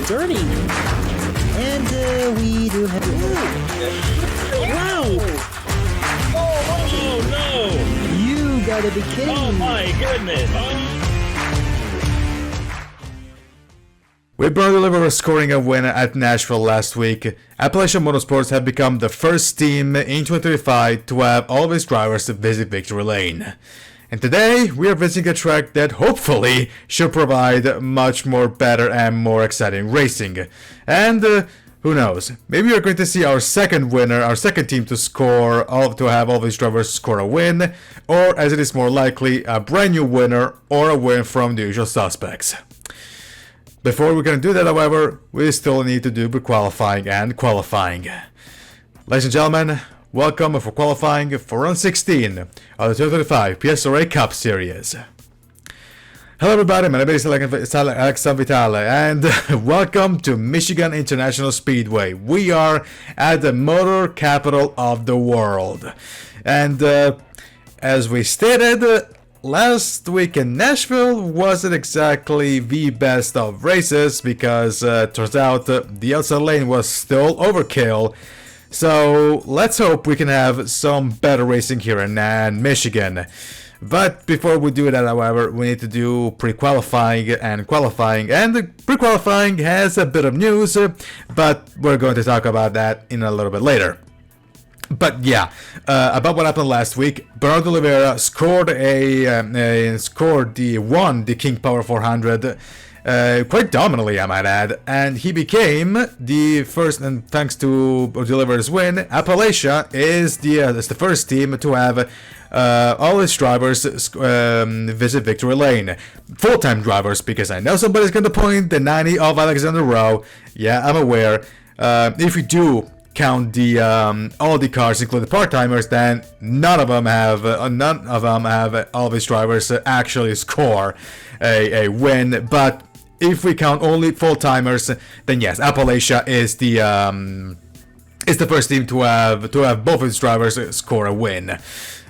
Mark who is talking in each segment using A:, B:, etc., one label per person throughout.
A: dirty. And we do have... Wow!
B: Oh no!
A: You gotta be kidding
B: Oh
A: me.
B: my goodness!
C: With Bernardo de Oliveira scoring a win at Nashville last week, Appalachia Motorsports have become the first team in 2025 to have all of its drivers visit victory lane. And today, we are visiting a track that hopefully should provide much more better and more exciting racing. And who knows, maybe we're going to see our second winner, our second team to have all of its drivers score a win, or as it is more likely, a brand new winner or a win from the usual suspects. Before we can do that, however, we still need to do pre-qualifying and qualifying. Ladies and gentlemen, welcome for qualifying for round 16 of the 2025 PSRLA Cup Series. Hello everybody, my name is Alex Vitale, and welcome to Michigan International Speedway. We are at the motor capital of the world. And as we stated, last week in Nashville wasn't exactly the best of races because turns out the outside lane was still overkill. So let's hope we can have some better racing here in Michigan. But before we do that, however, we need to do pre-qualifying and qualifying. And the pre-qualifying has a bit of news, but we're going to talk about that in a little bit later. But yeah, about what happened last week, Bernardo de Oliveira won the King Power 400 quite dominantly, I might add, and he became the first. And thanks to de Oliveira's win, Appalachia is the first team to have all its drivers visit victory lane. Full-time drivers, because I know somebody's going to point the 90 of Alexander Rowe. Yeah, I'm aware. If you do count the all the cars, including part-timers, then none of them have all of its drivers actually score a win. But if we count only full-timers, then yes, Appalachia is the first team to have both of its drivers score a win.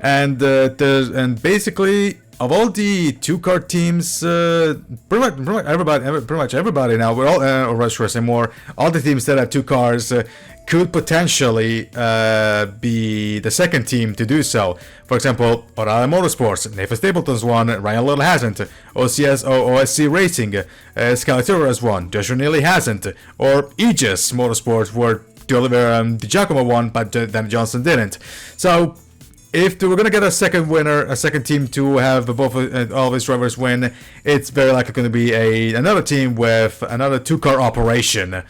C: And basically, of all the two-car teams, pretty much everybody now, we're all, or should I say more, all the teams that have two cars could potentially be the second team to do so. For example, Appalachia Motorsports, Nathan Stapleton's won, Ryan Little hasn't. OSC Racing, Scalatura has won, Joshua Neely hasn't. Or Aegis Motorsports, where Di Giacomo won, but Dan Johnson didn't. So if we're gonna get a second winner, a second team to have both all of its drivers win, it's very likely going to be another team with another two-car operation.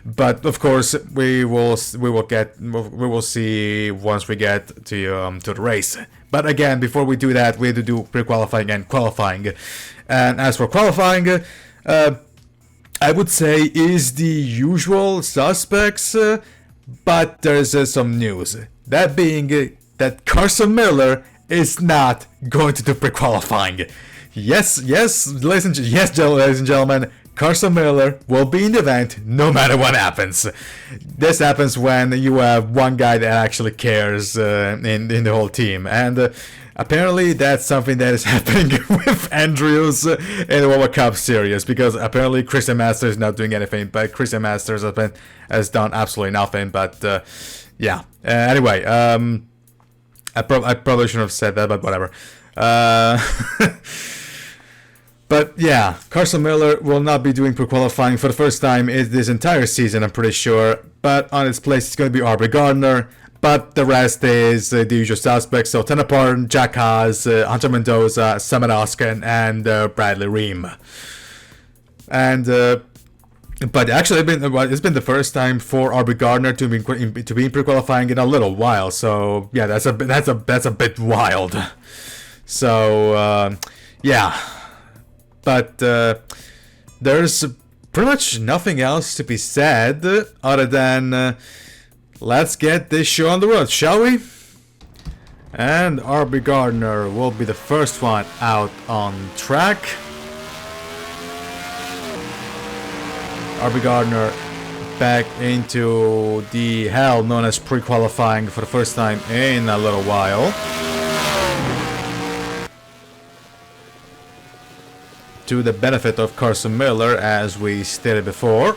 C: But of course, we will see once we get to the race. But again, before we do that, we have to do pre-qualifying and qualifying. And as for qualifying, I would say is the usual suspects, but there's some news. That being that Carson Miller is not going to do pre-qualifying. Yes, ladies and gentlemen, Carson Miller will be in the event no matter what happens. This happens when you have one guy that actually cares in the whole team. And apparently that's something that is happening with Andrews in the World Cup Series, because apparently Christian Masters is not doing anything, but Christian Masters has done absolutely nothing. But yeah, anyway, I probably shouldn't have said that, but whatever. But yeah, Carson Miller will not be doing pre-qualifying for the first time in this entire season, I'm pretty sure. But on its place, it's going to be Aubrey Gardner. But the rest is the usual suspects. So Tanner Parton, Jack Haas, Hunter Mendoza, Samuel Oskin, and Bradley Ream. And but actually, it's been the first time for Aubrey Gardner to be in pre-qualifying in a little while. So yeah, that's a bit wild. So yeah. But there's pretty much nothing else to be said other than let's get this show on the road, shall we? And Aubrey Gardner will be the first one out on track. Aubrey Gardner back into the hell known as pre-qualifying for the first time in a little while. To the benefit of Carson Miller, as we stated before.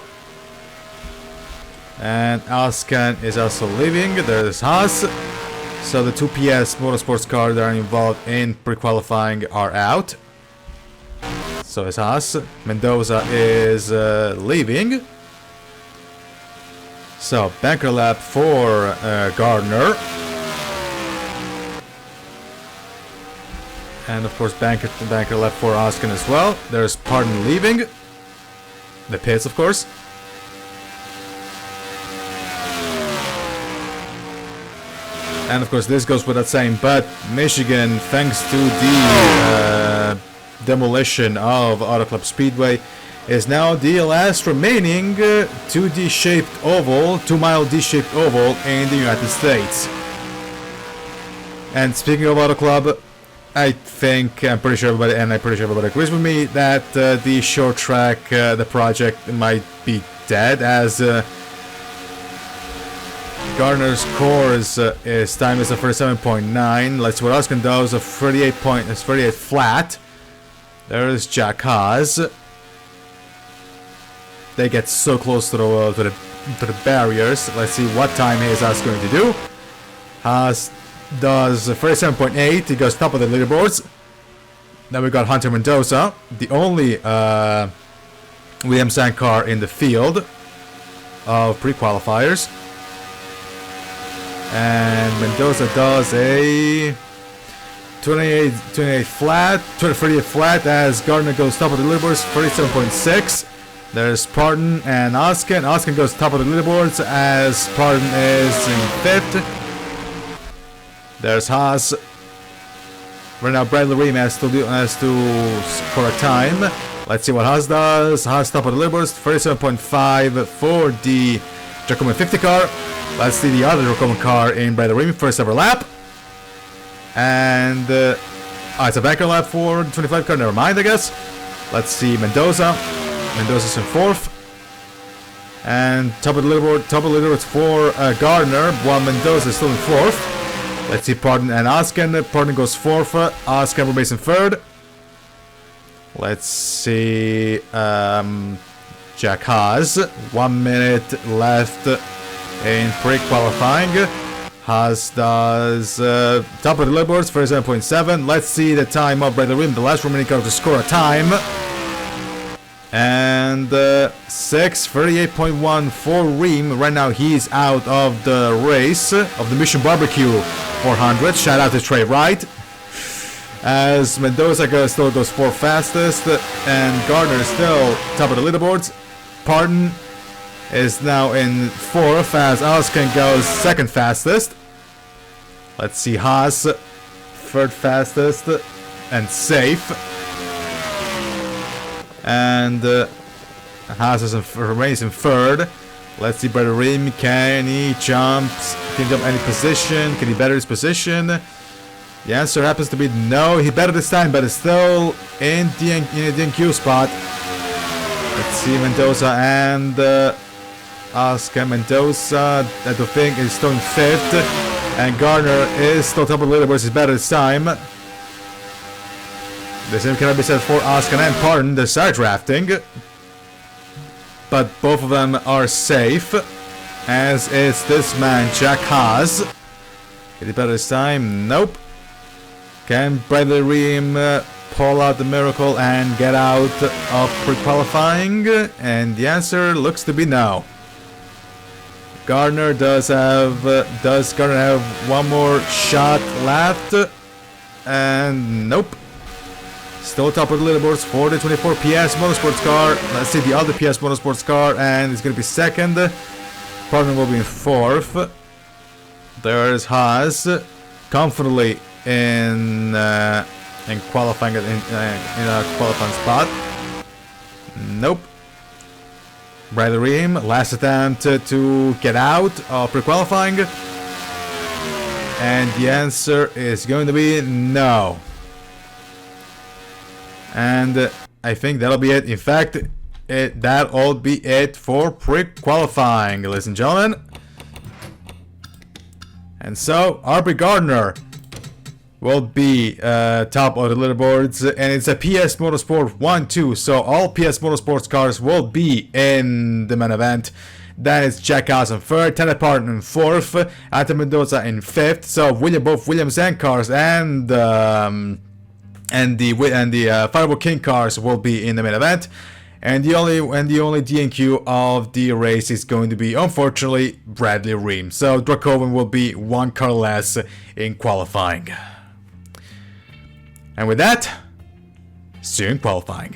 C: And Asken is also leaving. There's Haas. So the two PS Motorsports cars that are involved in pre-qualifying are out. So is Haas. Mendoza is leaving. So banker lap for Gardner. And of course banker lap for Asken as well. There's Pardon leaving. The pits, of course. And of course this goes without saying, but Michigan, thanks to the demolition of Auto Club Speedway, is now the last remaining 2D-shaped oval, 2-mile D-shaped oval in the United States. And speaking of Auto Club, I'm pretty sure everybody agrees with me that the short track, the project might be dead, as Gardner's course is time is a 37.9. Let's see what Asken does, a 38 flat. There's Jack Haas. They get so close to the barriers. Let's see what time is Haas going to do. Haas does 37.8. He goes top of the leaderboards. Then we got Hunter Mendoza, the only Williams car in the field of pre-qualifiers. And Mendoza does a 28 flat, 38 flat as Gardner goes top of the leaderboards, 37.6. There's Pardon and Asken. Asken goes top of the leaderboards as Pardon is in 5th. There's Haas. Right now Bradley Ream has to score a time. Let's see what Haas does. Haas top of the leaderboards, 37.5 for the Giacomo 50 car. Let's see the other Giacomo car in Bradley Ream, first ever lap. And it's a banker lap for the 25 car, never mind I guess. Let's see Mendoza. Mendoza's in 4th. And top of the leaderboard for Gardner, while Mendoza is still in 4th. Let's see Pardon and Asken. Pardon goes 4th, Asken remains in 3rd. Let's see Jack Haas. 1 minute left in pre-qualifying. Haas does top of the leaderboards, 37.7. Let's see the time of Bradley Ream, the last remaining car to score a time. And 6:38.1 for Ream. Right now he's out of the race of the MissionBBQ 400. Shout out to Trey Wright. As Mendoza still goes 4th fastest, and Gardner is still top of the leaderboards. Pardon is now in 4th as Asken goes 2nd fastest. Let's see Haas 3rd fastest and safe. And Haas remains in 3rd. Let's see Bradley Ream. Can he jump any position? Can he better his position? The answer happens to be no. He better this time, but is still in the DNQ spot. Let's see Mendoza and Asken. Mendoza, I don't think, is still in 5th. And Gardner is still top of the leaderboards. He's better this time. The same cannot be said for Asken and Pardon. They start drafting. But both of them are safe. As is this man, Jack Haas. Get it better this time? Nope. Can Bradley Ream pull out the miracle and get out of pre-qualifying? And the answer looks to be no. Gardner does Gardner have one more shot left? And nope. Still top of the leaderboards for the 24 PS Motorsports car. Let's see the other PS Motorsports car, and it's going to be 2nd. Pardon will be in 4th. There's Haas, comfortably in qualifying in a qualifying spot. Nope. Bradley Ream, last attempt to get out of pre-qualifying, and the answer is going to be no. And I think that'll be it. In fact, that'll be it for pre-qualifying, ladies and gentlemen. And so, RB Gardner will be top of the leaderboards, and it's a PS Motorsport 1-2, so all PS Motorsports cars will be in the main event. Then it's Jack Haas in third, Tanner Parton in fourth, Anton Mendoza in fifth. So both Williams and cars and the Fireball King cars will be in the main event. And the only DNQ of the race is going to be, unfortunately, Bradley Ream. So Dracovan will be one car less in qualifying. And with that, see you in qualifying.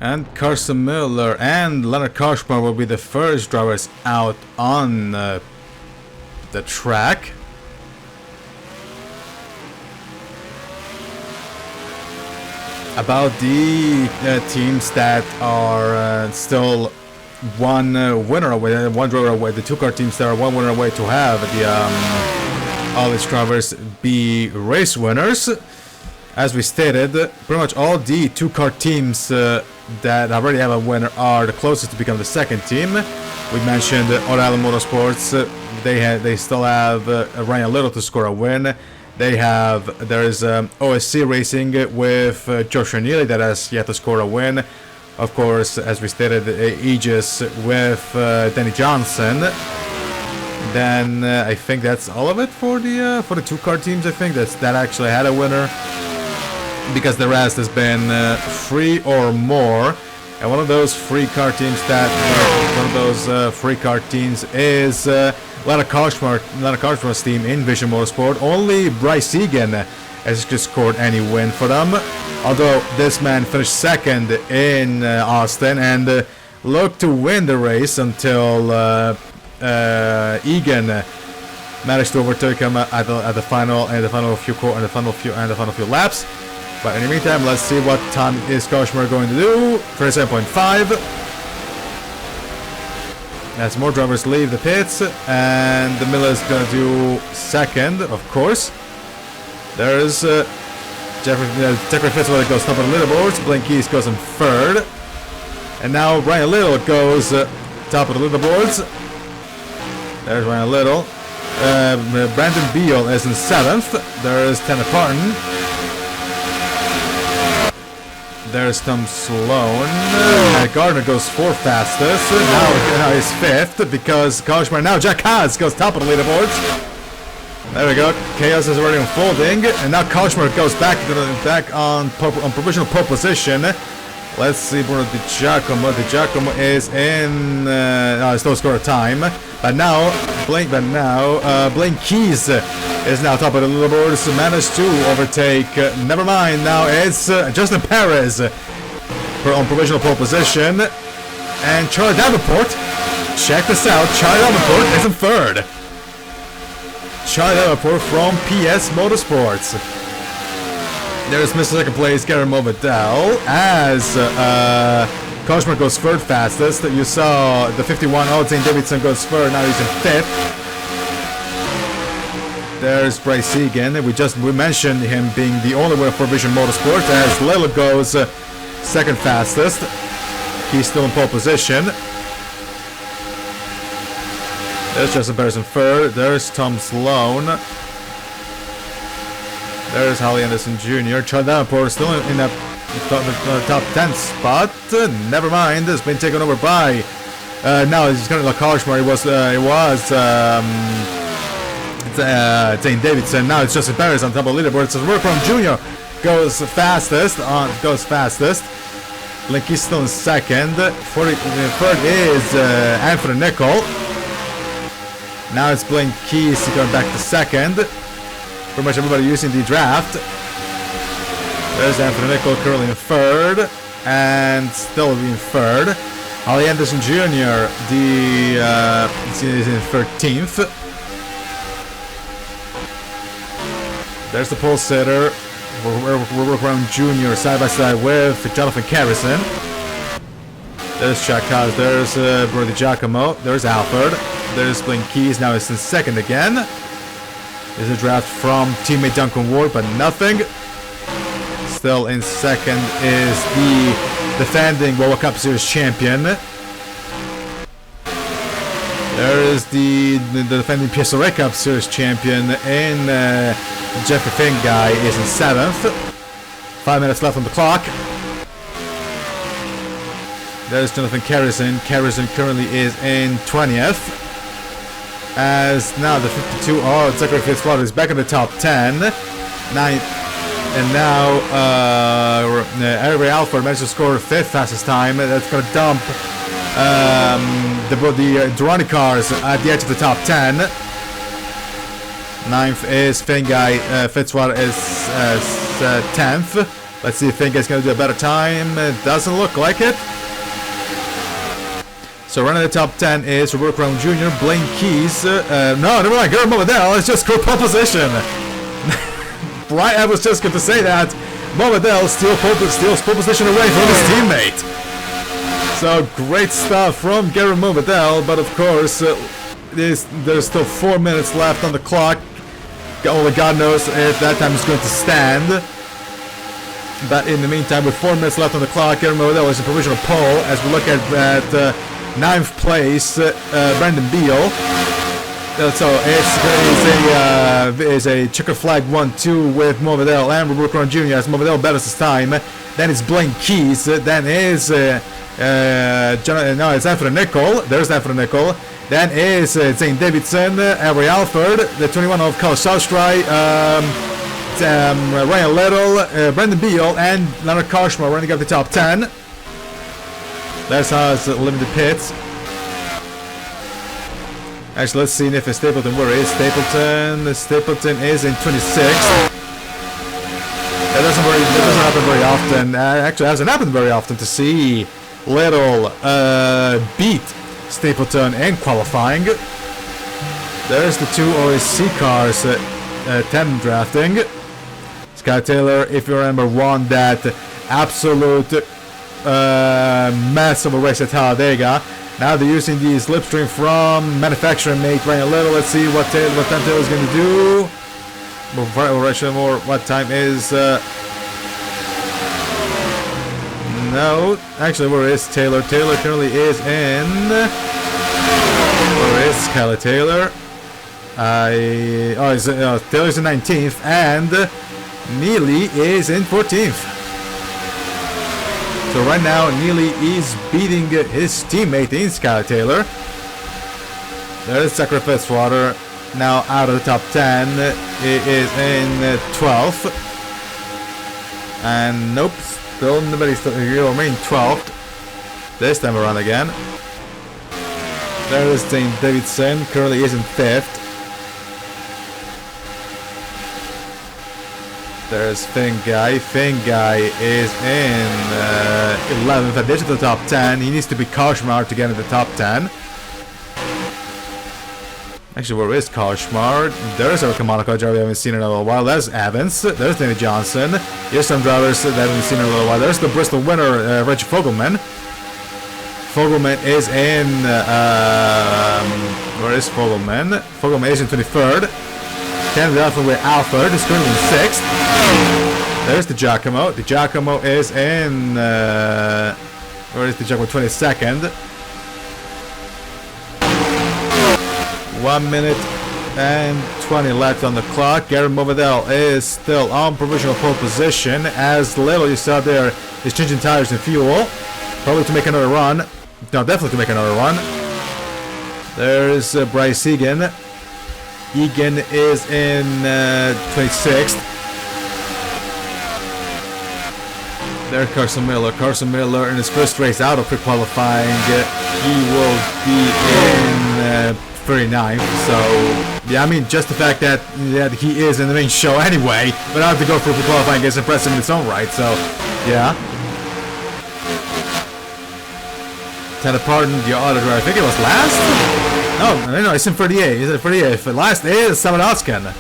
C: And Carson Miller and Leonard Koshmar will be the first drivers out on the track. About the teams that are still one winner away, one driver away, the two car teams that are one winner away to have the all these drivers be race winners. As we stated, pretty much all the two car teams that already have a winner are the closest to become the second team. We mentioned Appalachia Motorsports. They still have Ryan Little to score a win. There's OSC Racing with Joshua Neely that has yet to score a win. Of course, as we stated, Aegis with Danny Johnson. Then I think that's all of it for the two car teams. I think that actually had a winner, because the rest has been 3 or more. And one of those free car teams is Leonard Koshmar's team in Vision Motorsport. Only Bryce Egan has just scored any win for them. Although this man finished second in Austin and looked to win the race until Egan managed to overtake him at the final few laps. But in the meantime, let's see what time is Koshmar going to do. 37.5. As more drivers leave the pits, and the Miller is going to do second, of course. There's Jeffrey Fitzgerald goes top of the leaderboards. Blaine Keys goes in third. And now Ryan Little goes top of the leaderboards. There's Ryan Little. Brandon Beal is in seventh. There's Tanner Parton. There's Tom Sloan. Gardner goes fourth fastest. Now he's fifth because Koshmar. Now Jack Haas goes top of the leaderboards. There we go. Chaos is already unfolding, and now Koshmar goes back on provisional pole position. Let's see, Bruno Di Giacomo. Di Giacomo is in. Still score a time, but now Blaine Keys is now top of the leaderboards. Managed to overtake. Never mind. Now it's Justin Perez on provisional pole position, and Charlie Davenport. Check this out. Charlie Davenport is in third. Charlie Davenport from PS Motorsports. There's Mr. Second Place, Guillermo Vidal, as Koshmar goes third fastest. You saw the 51 Zane Davidson goes third, now he's in fifth. There's Bryce Egan. We mentioned him being the only winner for Vision Motorsports, as Lilo goes second fastest. He's still in pole position. There's Justin Perez in third. There's Tom Sloan. There's Holly Anderson Jr. Charlie Davenport still in the top 10 spot. Never mind. It's been taken over by. Now it's kind of like Koshmar. It was Zane Davidson. Now it's Justin Perez on top of the leaderboard. So Workroom Jr. goes fastest. Linky's still in second. Third is Anthony Nicol. Now it's Blaine Keys going back to second. Pretty much everybody using the draft. There's Anthony Nicol currently in third, and still in third. Holly Anderson Jr. Is in 13th. There's the pole sitter. We're around Jr. side by side with Jonathan Carrison. There's Chuck Haas. There's Brody Giacomo. There's Alfred. There's Blaine Keys. Now it's in second again. There's a draft from teammate Duncan Ward, but nothing. Still in second is the defending World Cup Series champion. There is the defending PSRLA Cup Series champion in Jeffrey Finn guy is in seventh. 5 minutes left on the clock. There's Jonathan Carrison. Carrison currently is in 20th. As now the 52, Zachary Fitzwater is back in the top 10. 9th. And now Avery Alford managed to score 5th fastest time. That's going to dump the Durrani cars at the edge of the top 10. 9th is Finguy. Fitzwater is 10th. Let's see if Finguy's going to do a better time. It doesn't look like it. So running the top 10 is Roberto Crown Jr., Blaine Keys. No, never mind. Garrett Movadell is just pole position. Right, I was just going to say that. Movadell steals pole position away from his teammate. So great stuff from Garrett Movadell, but of course, there's still 4 minutes left on the clock. Only God knows if that time is going to stand. But in the meantime, with 4 minutes left on the clock, Garrett Movadell is a provisional pole as we look at 9th place, Brandon Beal. So it's a checker flag 1-2 with Movadell and Roberto Crown Jr. as Movadell battles his time. Then it's Blaine Keys. Then is it's Anthony Nicol. There's Anthony Nicol. Then is Zane Davidson, Avery Alford, the 21 of Kyle Saustrai, Ryan Little, Brandon Beal, and Leonard Karshmar running up the top 10. That's how it's limited pits. Actually, let's see if Stapleton, where is Stapleton? Stapleton is in 26th. That doesn't happen very often. Actually, it hasn't happened very often to see Little beat Stapleton in qualifying. There's the two OSC cars 10 drafting. Sky Taylor, if you remember, won that absolute mess of a race at Talladega. Now they're using the slipstream from manufacturer mate Ryan Little. Let's see what time Taylor's going to do. What time is... No, actually, where is Taylor? Taylor currently is in... Where is Skylar Taylor? Taylor's in 19th, and Neely is in 14th. So right now, Neely is beating his teammate in Skylar Taylor. There's Zachary Fitzwater, now out of the top 10. He is in 12th. And nope, still nobody remain 12th. This time around again. There is Zane Davidson, currently is in 5th. There's Finguy. Finguy is in 11th at the edge of the top 10. He needs to be Karshmar to get in the top 10. Actually, where is Karshmar? There's a Monaco driver we haven't seen in a little while. There's Evans. There's Danny Johnson. Here's some drivers that haven't seen in a little while. There's the Bristol winner, Reggie Fogelman. Fogelman is in... where is Fogelman? Fogelman is in 23rd. Canada Alpha with Alford is currently in 6th. There's the Giacomo. The Giacomo is in... where is the Giacomo? 22nd. 1 minute and 20 left on the clock. Garrett Movadell is still on provisional pole position. As Little, you saw there, is changing tires and fuel. Probably to make another run. No, definitely to make another run. There's Bryce Egan. Egan is in 26th. There's Carson Miller. Carson Miller in his first race out of pre-qualifying. He will be in 39th. So, yeah, I mean, just the fact that he is in the main show anyway, but not to go for pre-qualifying is impressive in its own right. So, yeah. Tell pardon the auditor. I think it was last? No, it's in 38. He's in 38. Last is Samanaskan.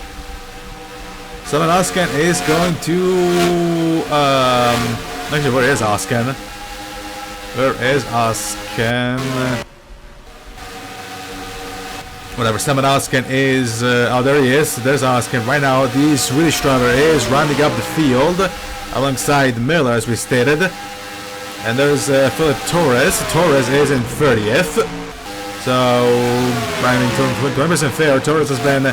C: Samanaskan is going to... actually, where is Askan? Where is Askan? Whatever, Samanaskan is... oh, there he is. There's Askan. Right now, the Swedish driver is rounding up the field alongside Miller, as we stated. And there's Philip Torres. Torres is in 30th. So, I mean, 20% fair. Torres has been,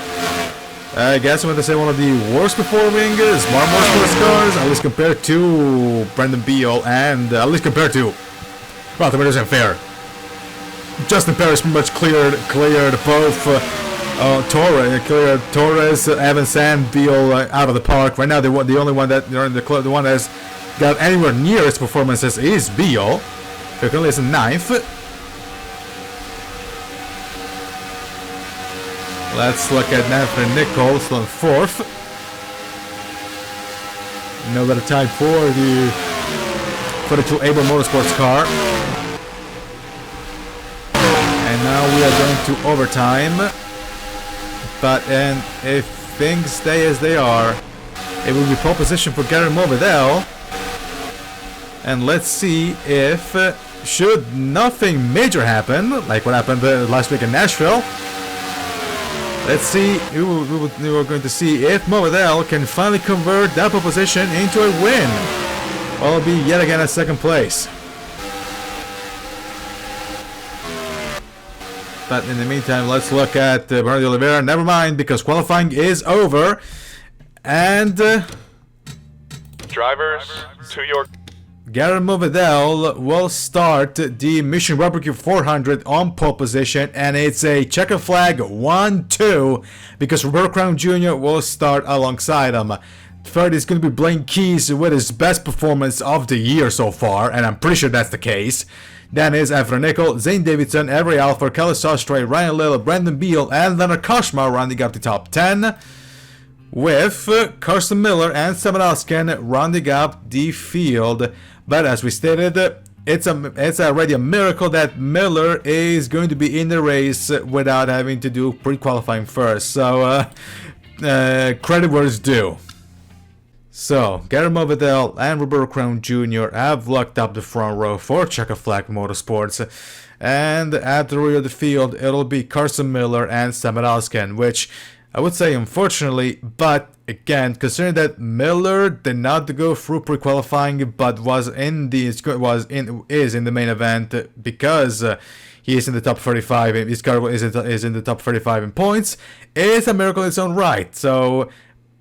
C: I guess I'm going to say, one of the worst performing smart motorsports cars, at least compared to Brandon Beal and at least compared to Well, that isn't fair. Justin Perez pretty much cleared both Torres, Evans, and Beal out of the park. Right now, the only one that the one that's got anywhere near its performances is Beal. Who currently is in 9th. Let's look at Nathan Nichols on 4th. No better time for the 22 Able Motorsports car. And now we are going to overtime. But if things stay as they are, it will be pole position for Gary Morvedel. And let's see if, should nothing major happen, like what happened last week in Nashville, let's see, we are going to see if Morvedel can finally convert that pole position into a win. Well, it'll be yet again at 2nd place. But in the meantime, let's look at Bernardo de Oliveira. Never mind, because qualifying is over. And
B: drivers to your...
C: Gary Morvedel will start the MissionBBQ 400 on pole position, and it's a checker flag 1-2 because Roberto Crown Jr. will start alongside him. Third is going to be Blaine Keys with his best performance of the year so far, and I'm pretty sure that's the case. Then is Efren Nicol, Zane Davidson, Avery Alford, Kelly Sostre, Ryan Little, Brandon Beal, and Leonard Koshmar rounding up the top 10. With Carson Miller and Steven Alsken rounding up the field. But as we stated, it's already a miracle that Miller is going to be in the race without having to do pre-qualifying first. So, credit where it's due. So, Gary Morvedel and Roberto Crown Jr. have locked up the front row for Checker Flag Motorsports. And at the rear of the field, it'll be Carson Miller and Steven Alsken, which I would say unfortunately, but again, considering that Miller did not go through pre-qualifying, but is in the main event because he is in the top 35. His car is in the top 35 in points. It's a miracle in its own right. So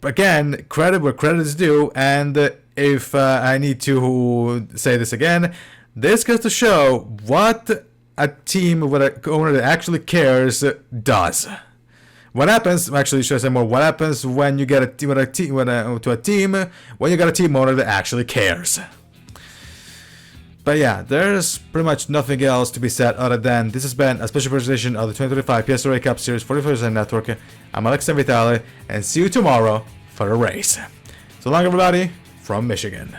C: again, credit where credit is due. And if I need to say this again, this goes to show what a team with an owner that actually cares does. What happens? Actually, should I say more? What happens when you get a team when you got a team owner that actually cares? But yeah, there's pretty much nothing else to be said other than this has been a special presentation of the 2025 PSRLA Cup Series 44% Network. I'm Alexei Vitale, and see you tomorrow for the race. So long, everybody, from Michigan.